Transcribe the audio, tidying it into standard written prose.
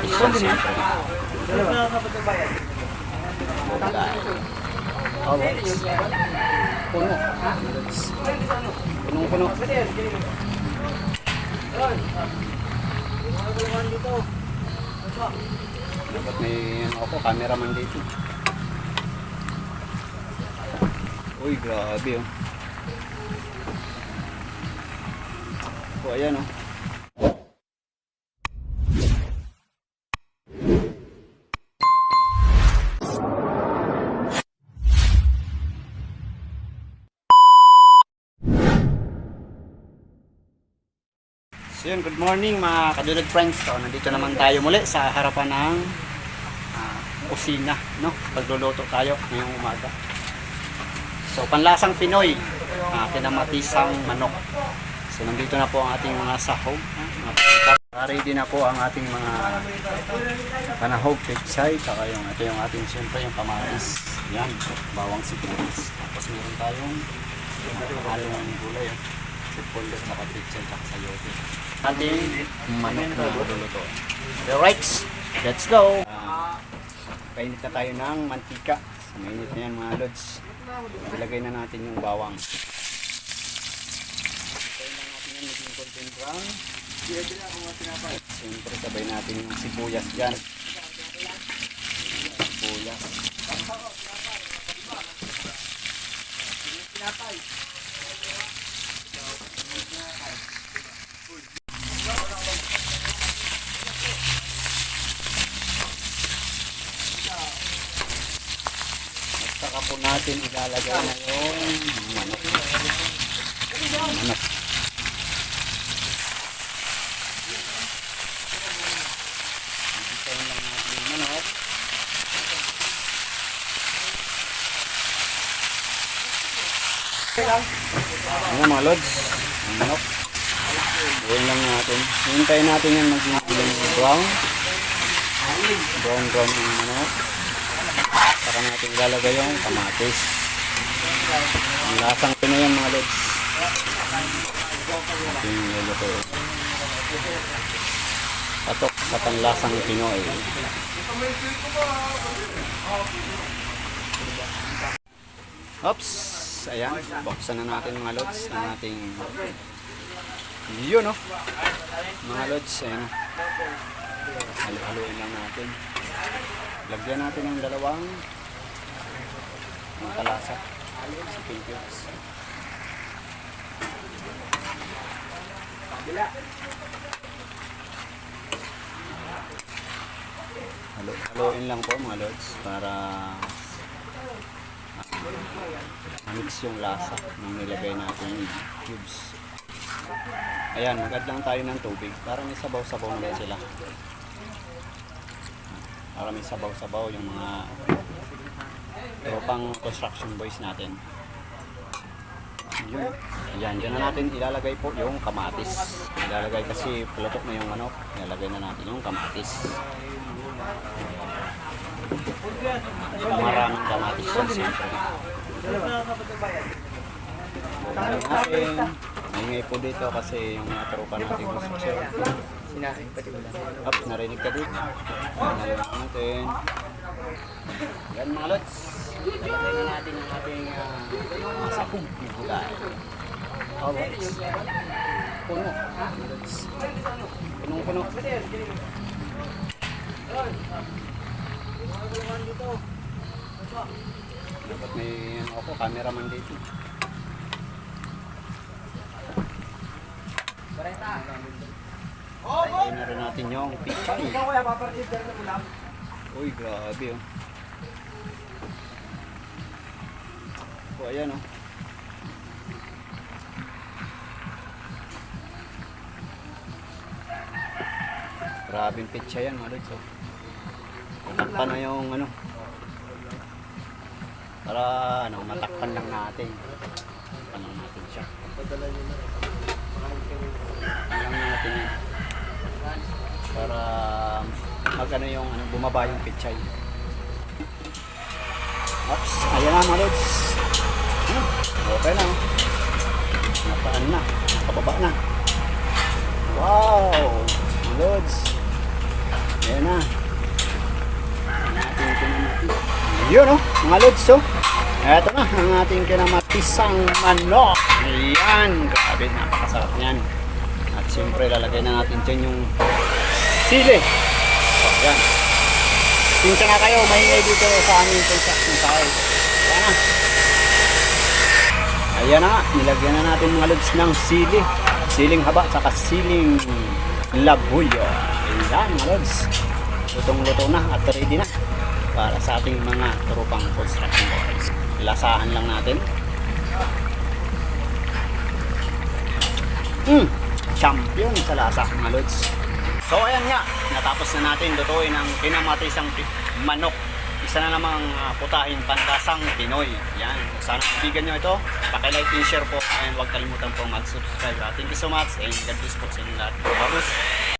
kamatis yan siyempre. Alright. Puno. Punong-puno. Dapat may ano ako, cameraman dito. Uy, grabe oh. So, ayan oh. So yun, good morning mga kadulad friends. So, nandito naman tayo muli sa harapan ng kusina, no? Pagluluto tayo ngayong umaga. So, panlasang Pinoy, kinamatisang manok. So, nandito na po ang ating mga sahog. Ready na po ang ating mga panahog, pechay, saka ito yung ating siyempre yung kamatis. Yan, bawang sibuyas. Tapos meron tayong halong gulay. Pulot sa pechay, saka sayote. Ating manok na luluto. Alright, let's go! Painit na tayo ng mantika. So, mainit na yan mga lods. Ilagay na natin yung bawang. Ilagay na natin yung maging golden brown. Siyempre sabay natin yung sibuyas dyan. Sibuyas. At saka po natin ilalagay na yung manok. Manok. Ibisayin lang natin yung manok. Ayan mga lods, ang manok. Buhin lang natin. Hintayin natin yan maging brown. Brown yung manok. Saka natin ilalagay yung kamatis. Ang lasang Pinoy yan mga lods. Ating niluluto. Patok sa panlasang Pinoy. Oops! Ayan, buksan na natin mga lods ang ating yun, no? Mga lods, ayan. Halu-haluin lang natin. Lagyan natin ng dalawang kalasa. Chicken cubes. Haluin lang po mga lods para mix yung lasa ng nilagay natin yung cubes. Ayan, magad lang tayo ng tubig para may sabaw-sabaw naman sila. Para may sabaw-sabaw yung mga tropang construction boys natin. Yun. Ayan, dyan na natin ilalagay po yung kamatis. Ilalagay kasi pulutok na yung manok. Ilalagay na natin yung kamatis. Maraming kamatis yan siyempre. Maingay po dito kasi yung mga tropa natin construction. Sinahin pati wala. Up, narinig ka dito. Narinig natin. Yan mga lods. Lalagay na natin ang ating masakong gulay. Alright. Puno. Punong-puno. Dapat may ano ako, cameraman dito. Lagyan na rin natin yung pichay. Uy, grabe oh. So, ayan oh. Grabing pichay yan mga lods oh. Matakpan na yung ano. Para ano, matakpan lang natin. Matakpan lang natin siya. Matakpan lang natin yan. Para magano yung ano, bumaba yung pichay. Oops, ayan na mga lods. Okay na. Napaan na. Nakababa na. Wow! Mga lods. Ayan na. Ang ating kinamati. Yun oh, mga lods oh. Eto na, ang ating kinamatisang manok. Ayan, grabe, napakasarap niyan. At siyempre, lalagay na natin dyan yung sili. So, ayan. Pinsa na kayo, maingay dito sa aming construction site. Ayan na. Ayan na nga, nilagyan na natin mga lods ng sili. Siling haba, saka siling labuyo. Ayan mga lods. Lutong-luto na at ready na para sa ating mga tropang construction workers. Lasahan lang natin. Champion sa lasa mga lods. So ayan nga, natapos na natin lutuin ang kinamatisang manok. Isa na namang putahin panlasang Pinoy. Yan, sana kaibigan nyo ito. Pakilike and share po. And huwag kalimutan po mag-subscribe. Thank you so much and God bless po sa inyo lahat. Babus!